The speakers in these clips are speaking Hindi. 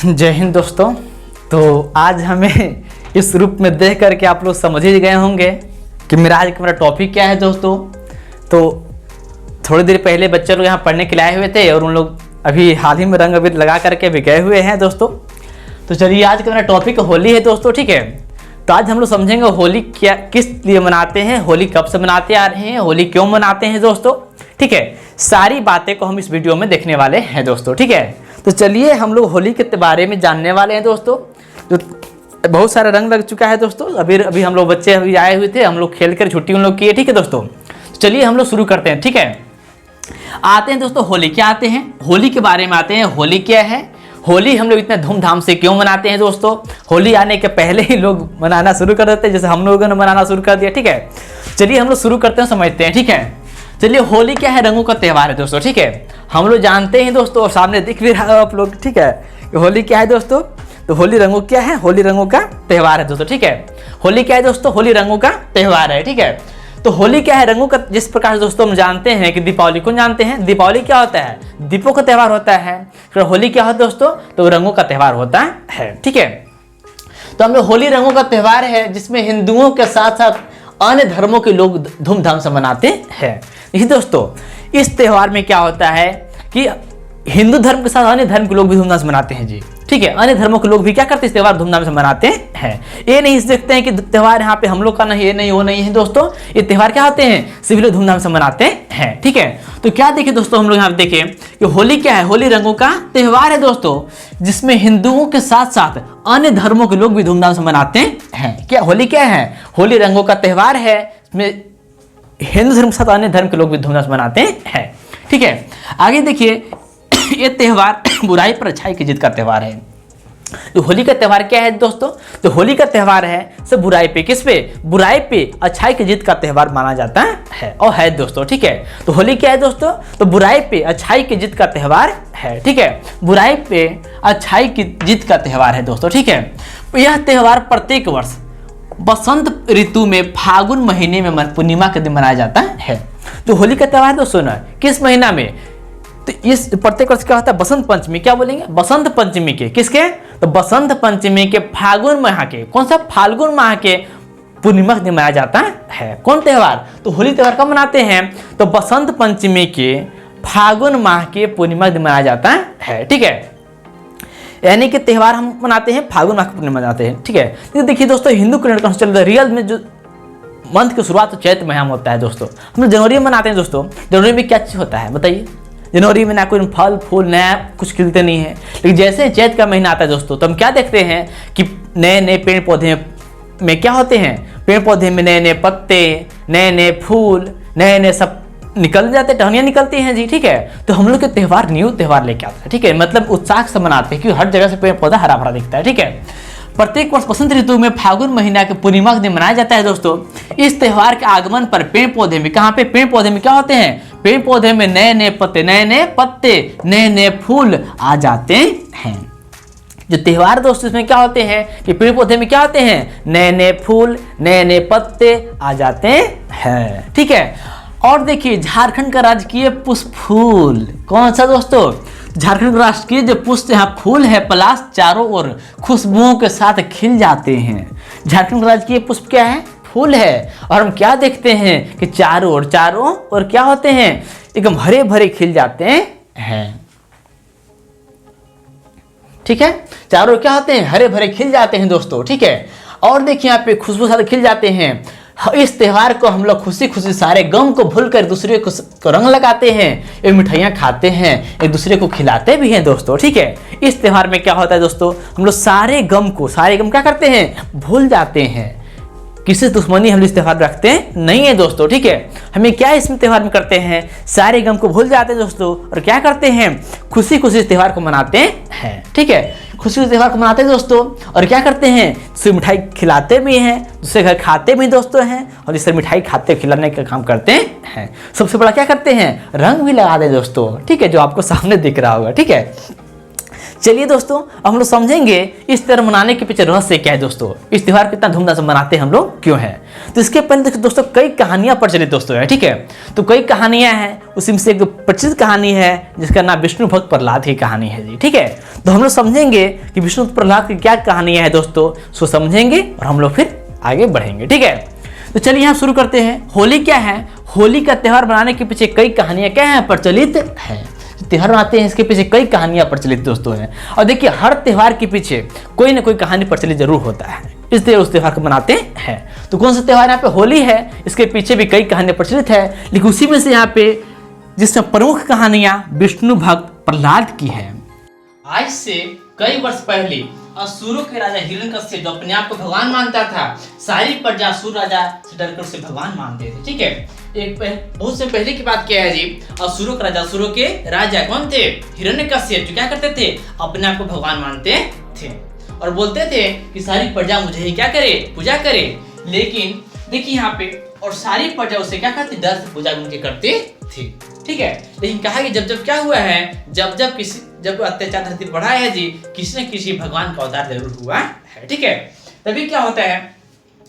जय हिंद दोस्तों। तो आज हमें इस रूप में देख करके आप लोग समझ ही गए होंगे कि मेरा टॉपिक क्या है दोस्तों। तो थोड़ी देर पहले बच्चे लोग यहाँ पढ़ने के लिए आए हुए थे और उन लोग अभी हाल ही में रंग अबीर लगा करके भी गए हुए हैं दोस्तों। तो चलिए आज का मेरा टॉपिक होली है दोस्तों, ठीक है। तो आज हम लोग समझेंगे होली क्या किस लिए मनाते हैं, होली कब से मनाते आ रहे हैं, होली क्यों मनाते हैं दोस्तों, ठीक है। सारी बातें को हम इस वीडियो में देखने वाले हैं दोस्तों, ठीक है। तो चलिए हम लोग होली के बारे में जानने वाले हैं दोस्तों। जो बहुत सारा रंग लग चुका है दोस्तों, अभी हम लोग बच्चे अभी आए हुए थे, हम लोग खेल कर छुट्टी उन लोग किए, ठीक है दोस्तों। तो चलिए हम लोग शुरू करते हैं, ठीक है। आते हैं दोस्तों होली, क्या आते हैं होली के बारे में आते हैं। होली क्या है, होली हम लोग इतना धूमधाम से क्यों मनाते हैं दोस्तों। होली आने के पहले ही लोग मनाना शुरू कर देते हैं, जैसे हम लोगों ने मनाना शुरू कर दिया, ठीक है। चलिए हम लोग शुरू करते हैं, समझते हैं, ठीक है। चलिए होली क्या है, रंगों का त्यौहार है दोस्तों, ठीक है। हम लोग जानते हैं दोस्तों और सामने दिख भी रहा है आप लोग, ठीक है। होली क्या है दोस्तों, तो होली रंगों क्या है, होली रंगों का त्यौहार है दोस्तों, ठीक है। होली क्या है दोस्तों, होली रंगों का त्यौहार है, ठीक है। तो होली क्या है, रंगों का, जिस प्रकार से दोस्तों हम जानते हैं कि दीपावली को जानते हैं, दीपावली क्या होता है, दीपों का त्यौहार होता है। फिर होली क्या होता है दोस्तों, तो रंगों का त्यौहार होता है, ठीक है। तो हम लोग होली रंगों का त्यौहार है जिसमें हिंदुओं के साथ साथ अन्य धर्मों के लोग धूमधाम से मनाते हैं। देखिए दोस्तों, इस त्यौहार में क्या होता है कि हिंदू धर्म के साथ अन्य धर्म के लोग भी धूमधाम से मनाते हैं जी, ठीक है। अन्य धर्मों के लोग भी क्या करते हैं, इस त्यौहार धूमधाम से मनाते हैं। ये नहीं देखते हैं कि त्यौहार यहाँ पे हम लोग का नहीं, ये नहीं वो नहीं है दोस्तों। ये त्यौहार क्या होते हैं, सभी लोग धूमधाम से मनाते हैं, ठीक है। तो क्या देखें दोस्तों, हम लोग यहाँ पे देखें कि होली क्या है, होली रंगों का त्यौहार है दोस्तों, जिसमें हिंदुओं के साथ साथ अन्य धर्मों के लोग भी धूमधाम से मनाते हैं। क्या होली क्या है, होली रंगों का त्यौहार है, इसमें हिंदू धर्म के साथ अन्य धर्म के लोग भी धूमधाम से मनाते हैं, ठीक है। आगे देखिए, ये त्यौहार बुराई पर अच्छाई की जीत का त्यौहार है। तो होली का त्यौहार क्या है दोस्तों, तो होली का त्यौहार है सब बुराई पे, किस पे, बुराई पे अच्छाई की जीत का त्यौहार माना जाता है और है दोस्तों, ठीक है। तो होली क्या है दोस्तों, तो बुराई पे अच्छाई की जीत का त्यौहार है, ठीक है। बुराई पे अच्छाई की जीत का त्यौहार है दोस्तों, ठीक है। यह त्यौहार प्रत्येक वर्ष बसंत ऋतु में फागुन महीने में पूर्णिमा के दिन मनाया जाता है। तो होली का त्यौहार दोस्तों ना किस महीना में, तो इस प्रत्येक वर्ष क्या होता है, बसंत पंचमी, क्या बोलेंगे, बसंत पंचमी के, किसके, तो बसंत पंचमी के फागुन माह के, कौन सा, फाल्गुन माह के पूर्णिमा के दिन मनाया जाता है। कौन त्यौहार, तो होली त्यौहार कब मनाते हैं, तो बसंत पंचमी के फागुन माह के पूर्णिमा के दिन मनाया जाता है, ठीक है। यानी कि त्यौहार हम मनाते हैं फागुन माह की पूर्णिमा मनाते हैं, ठीक है। तो देखिए दोस्तों, हिंदू कैलेंडर का चल रहा है, रियल में जो मंथ की शुरुआत तो चैत्र महीना में होता है दोस्तों। हम लोग जनवरी में मनाते हैं दोस्तों। जनवरी में क्या चीज होता है बताइए, जनवरी में ना कोई फल फूल नया कुछ खिलते नहीं है, लेकिन जैसे चैत्र का महीना आता है दोस्तों, तो हम क्या देखते हैं कि नए नए पेड़ पौधे में क्या होते हैं, पेड़ पौधे में नए नए पत्ते, नए नए फूल, नए नए सब निकल जाते, टहनियाँ निकलती हैं जी, ठीक है। तो हम लोग के त्यौहार न्यू त्यौहार लेके आते हैं, ठीक है, मतलब उत्साह से मनाते हैं क्योंकि हर जगह से पेड़ पौधा हरा भरा दिखता है, ठीक है। प्रत्येक वर्ष बसंत ऋतु में फागुन महीना के पूर्णिमा के दिन मनाया जाता है दोस्तों। इस त्यौहार के आगमन पर पेड़ पौधे में, कहाँ पे, पेड़ पौधे में क्या होते हैं, पेड़ पौधे में नए नए पत्ते, नए नए पत्ते, नए नए फूल आ जाते हैं। जो त्यौहार दोस्तों इसमें क्या होते हैं कि पेड़ पौधे में क्या होते हैं, नए नए फूल, नए नए पत्ते आ जाते हैं, ठीक है। और देखिए, झारखंड का राजकीय पुष्प फूल कौन सा दोस्तों, झारखंड का राष्ट्रीय जो पुष्प यहाँ फूल है, पलाश चारों ओर खुशबुओं के साथ खिल जाते हैं। झारखंड का राजकीय पुष्प क्या है, फूल है। और हम क्या देखते हैं कि चारों ओर क्या होते हैं, एकदम हरे भरे खिल जाते हैं, ठीक है। चारों ओर क्या होते हैं, हरे भरे खिल जाते हैं दोस्तों, ठीक है। और देखिए यहाँ पे खुशबू साथ खिल जाते हैं। इस त्यौहार को हम लोग खुशी खुशी सारे गम को भूलकर दूसरे को रंग लगाते हैं, एक मिठाइयाँ खाते हैं, एक दूसरे को खिलाते भी हैं दोस्तों, ठीक है। इस त्यौहार में क्या होता है दोस्तों, हम लोग सारे गम क्या करते हैं, भूल जाते हैं। किसी दुश्मनी हम इस त्यौहार में रखते नहीं है दोस्तों, ठीक है। हमें क्या इसमें त्यौहार में करते हैं, सारे गम को भूल जाते हैं दोस्तों, और क्या करते हैं, खुशी खुशी इस त्यौहार को मनाते हैं, ठीक है। खुशी खुशी त्यौहार को मनाते हैं दोस्तों, और क्या करते हैं, दूसरी मिठाई खिलाते भी हैं, दूसरे घर खाते भी दोस्तों हैं, और दूसरे मिठाई खाते खिलाने का काम करते हैं। सबसे बड़ा क्या करते हैं, रंग भी लगा दे दोस्तों, ठीक है, जो आपको सामने दिख रहा होगा, ठीक है। चलिए दोस्तों, अब हम लोग समझेंगे इस तरह मनाने के पीछे रहस्य क्या है दोस्तों, इस त्योहार कितना धूमधाम से मनाते हैं हम लोग क्यों है। तो इसके पहले देखिए दोस्तों, कई कहानियां प्रचलित दोस्तों है, ठीक है। तो कई कहानियां हैं, उसी में से एक प्रचलित कहानी है जिसका नाम विष्णु भक्त प्रहलाद की कहानी है जी, ठीक है। तो हम लोग समझेंगे कि विष्णु भक्त प्रहलाद की क्या कहानियां है दोस्तों, सो समझेंगे और हम लोग फिर आगे बढ़ेंगे, ठीक है। तो चलिए यहाँ शुरू करते हैं। होली क्या है? होली का त्यौहार बनाने के पीछे कई कहानियां क्या है, प्रचलित है। त्यौहार बनाते हैं इसके पीछे कई कहानियां प्रचलित दोस्तों हैं। और देखिए, हर त्यौहार के पीछे कोई ना कोई कहानी प्रचलित जरूर होता है, इसलिए उस त्यौहार को मनाते हैं। तो कौन सा त्यौहार यहाँ पे होली है, इसके पीछे भी कई कहानियां प्रचलित है, लेकिन उसी में से यहाँ पे जिसमें प्रमुख कहानियां विष्णु भक्त प्रहलाद की है। आज से कई वर्ष पहले असुरों के राजा हिरण्यकश्यप, जो अपने आप को भगवान मानता था, सारी प्रजा असुर राजा से डरकर उसे भगवान मानते थे, ठीक है। एक बहुत से पहले की बात क्या है जी, असुरों का राजा, असुरों के राजा कौन थे? हिरण्यकश्यप, जो क्या करते थे, अपने आप को भगवान मानते थे और बोलते थे कि सारी प्रजा मुझे ही क्या करे, पूजा करे। लेकिन देखिए यहाँ पे, और सारी प्रजा उसे क्या करती, डर से पूजा उनके करते थे, ठीक है। लेकिन कहा कि जब क्या हुआ है, जब अत्याचार धरती बढ़ा है जी, किसी न किसी भगवान का अवतार जरूर हुआ है, ठीक है। तभी क्या होता है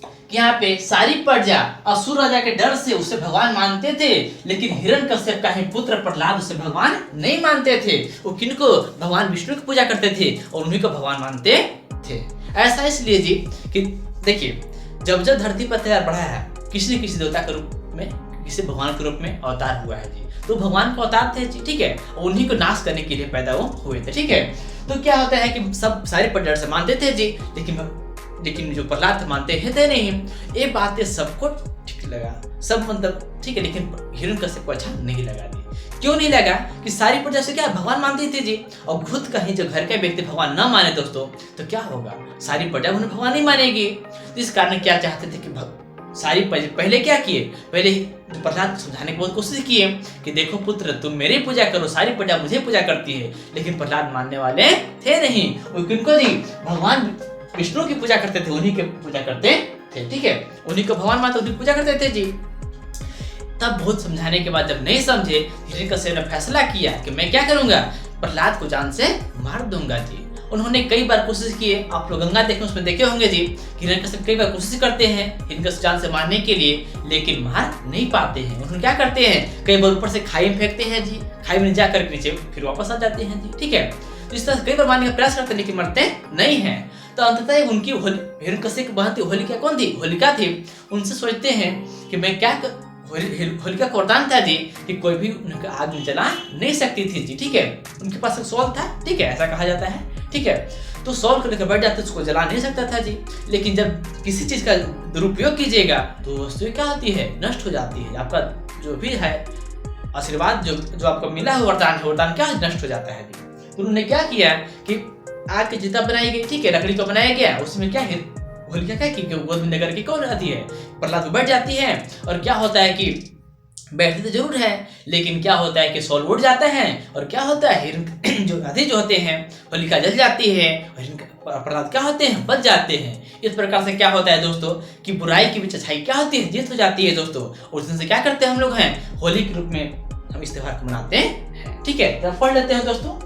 कि यहाँ पे सारी प्रजा असुर राजा के डर से उसे भगवान मानते थे, लेकिन हिरण्यकश्यप का ही पुत्र प्रहलाद उसे भगवान नहीं मानते थे। वो किनको? भगवान विष्णु की पूजा करते थे और उन्हीं को भगवान मानते थे। ऐसा इसलिए जी कि देखिए, जब धरती पर अत्याचार बढ़ा है, किसी न किसी देवता के रूप में, किसी भगवान के रूप में अवतार हुआ है जी। तो भगवान का अवतार थे जी, ठीक है, और उन्हीं को नाश करने के लिए पैदा हुए थे, ठीक है। तो क्या होता है कि सब सारे प्रजा से मानते थे जी, लेकिन जो प्रहलाद मानते थे नहीं। ये बातें सबको ठीक लगा, सब मतलब ठीक है, लेकिन हिरण्यकश्यप को अच्छा नहीं लगा दी। क्यों नहीं लगा? कि सारी प्रजा से क्या भगवान मानती थी जी, और खुद कहीं जो घर के व्यक्ति भगवान ना माने दोस्तों, तो क्या होगा, सारी प्रजा उन्हें भगवान नहीं मानेगी। तो इस कारण क्या चाहते थे कि सारी पहले क्या किए, पहले प्रहलाद को समझाने की बहुत कोशिश किए कि देखो पुत्र, तुम मेरी पूजा करो, सारी प्रजा मुझे पूजा करती है। लेकिन प्रहलाद मानने वाले थे नहीं। वो किनको जी, भगवान विष्णु की पूजा करते थे, उन्हीं की पूजा करते थे, ठीक है। उन्हीं को भगवान मानते, उन्हीं की पूजा करते थे जी। तब बहुत समझाने के बाद जब नहीं समझे, हिरण्यकश्यप ने फैसला किया कि मैं क्या करूंगा, प्रहलाद को जान से मार दूंगा जी। उन्होंने कई बार कोशिश की है, आप लोग गंगा देखें उसमें देखे होंगे जी, हिरण्यकश्यप कई बार कोशिश करते हैं हिरण्यकश्यप जान से मारने के लिए, लेकिन मार नहीं पाते हैं। उन्होंने क्या करते हैं, कई बार ऊपर से खाई में फेंकते हैं जी, खाई में जाकर नीचे फिर वापस आ जाते हैं जी, ठीक है। तो इस तरह कई बार मारने का प्रयास करते हैं, लेकिन मरते नहीं है। तो अंततः उनकी हिरण्यकश्यप की बहन थी होलिका, कौन थी, होलिका थी। उनसे सोचते हैं कि मैं क्या होलिका का वरदान था जी कि कोई भी उनका आग में जला नहीं सकती थी जी, ठीक है। उनके पास एक सौल था, ठीक है, ऐसा कहा जाता है, ठीक है। तो सौल को लेकर बैठ जाते, उसको जला नहीं सकता था जी। लेकिन जब किसी चीज का दुरुपयोग कीजिएगा तो वस्तु क्या होती है, नष्ट हो जाती है। आपका जो भी है आशीर्वाद, जो आपको मिला है वरदान है, वरदान क्या नष्ट हो जाता है जी। तो उन्होंने क्या किया कि आग की चिता बनाई गई, ठीक है, लकड़ी को बनाया गया, उसमें क्या है, होलिका क्या की गोद में लेकर के कौन आती है, प्रहलाद को बैठ जाती है। और क्या होता है कि बैठते तो जरूर है, लेकिन क्या होता है कि सौल उड़ जाता है, और क्या होता है, जो आधे जो होते हैं, होलिका जल जाती है, और प्रहलाद क्या होते हैं, बच जाते हैं। इस प्रकार से क्या होता है दोस्तों कि बुराई की बीच अच्छाई क्या होती है, जीत हो जाती है दोस्तों। और उस दिन से क्या करते हैं हम लोग हैं, होली के रूप में हम इस त्योहार को मनाते हैं, ठीक है। तो पढ़ लेते हैं दोस्तों।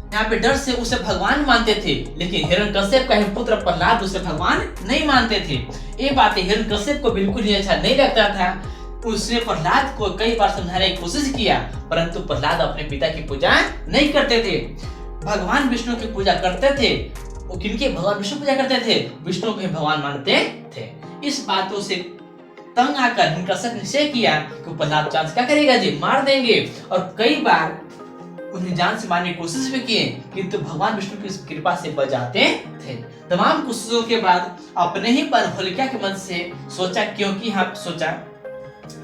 यहाँ पे डर से उसे भगवान मानते थे, लेकिन हिरण्यकश्यप का ही पुत्र प्रहलाद उसे भगवान नहीं मानते थे। ये बातें हिरण्यकश्यप को बिल्कुल ही अच्छा नहीं लगता था। उसने प्रहलाद को कई बार समझाने की कोशिश किया, परंतु प्रहलाद अपने पिता की पूजा नहीं करते थे, भगवान विष्णु की पूजा करते थे। वो किनके, भगवान विष्णु पूजा करते थे, विष्णु को भगवान मानते थे। इस बातों से तंग आकर हिरण्यकश्यप ने निश्चय किया कि प्रहलाद चांस क्या करेगा जी, मार देंगे। और कई बार उन्हें जान से मारने की कोशिश भी किए, किंतु भगवान विष्णु की कृपा से बच जाते थे। तमाम कोशिशों के बाद अपने ही पर होलिका के मन से सोचा, क्योंकि हाँ सोचा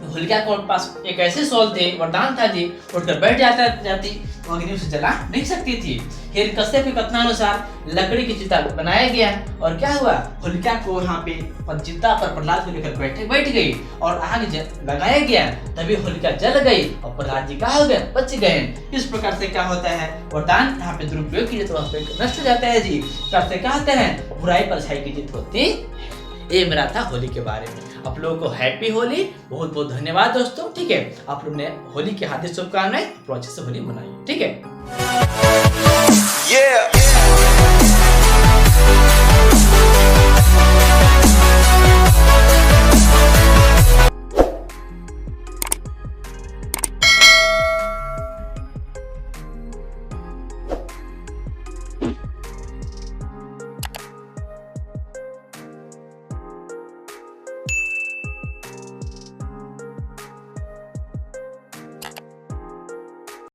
होलिका के पास एक ऐसे सौल थे, वरदान था जी, उठकर बैठ जाती तो अग्नि उसे जला नहीं सकती थी। हिरण्यकश्यप के कथनानुसार लकड़ी की चिता बनाया गया, और क्या हुआ, होलिका को यहाँ पे चिता पर प्रहलाद को लेकर बैठ गई और आग लगाया गया। तभी होलिका जल गई और प्रहलाद जी कहाँ हो गए, बच गए। इस प्रकार से क्या होता है, वरदान यहाँ पे दुरुपयोग की तो नष्ट हो जाता है जी। क्या होता है, बुराई पर अच्छाई की जीत होती। ये मेरा था होली के बारे में। आप लोगों को हैप्पी होली, बहुत बहुत धन्यवाद दोस्तों। ठीक है, आप लोग ने होली की हार्दिक शुभकामनाएं, अच्छे से होली मनाइए। ठीक है।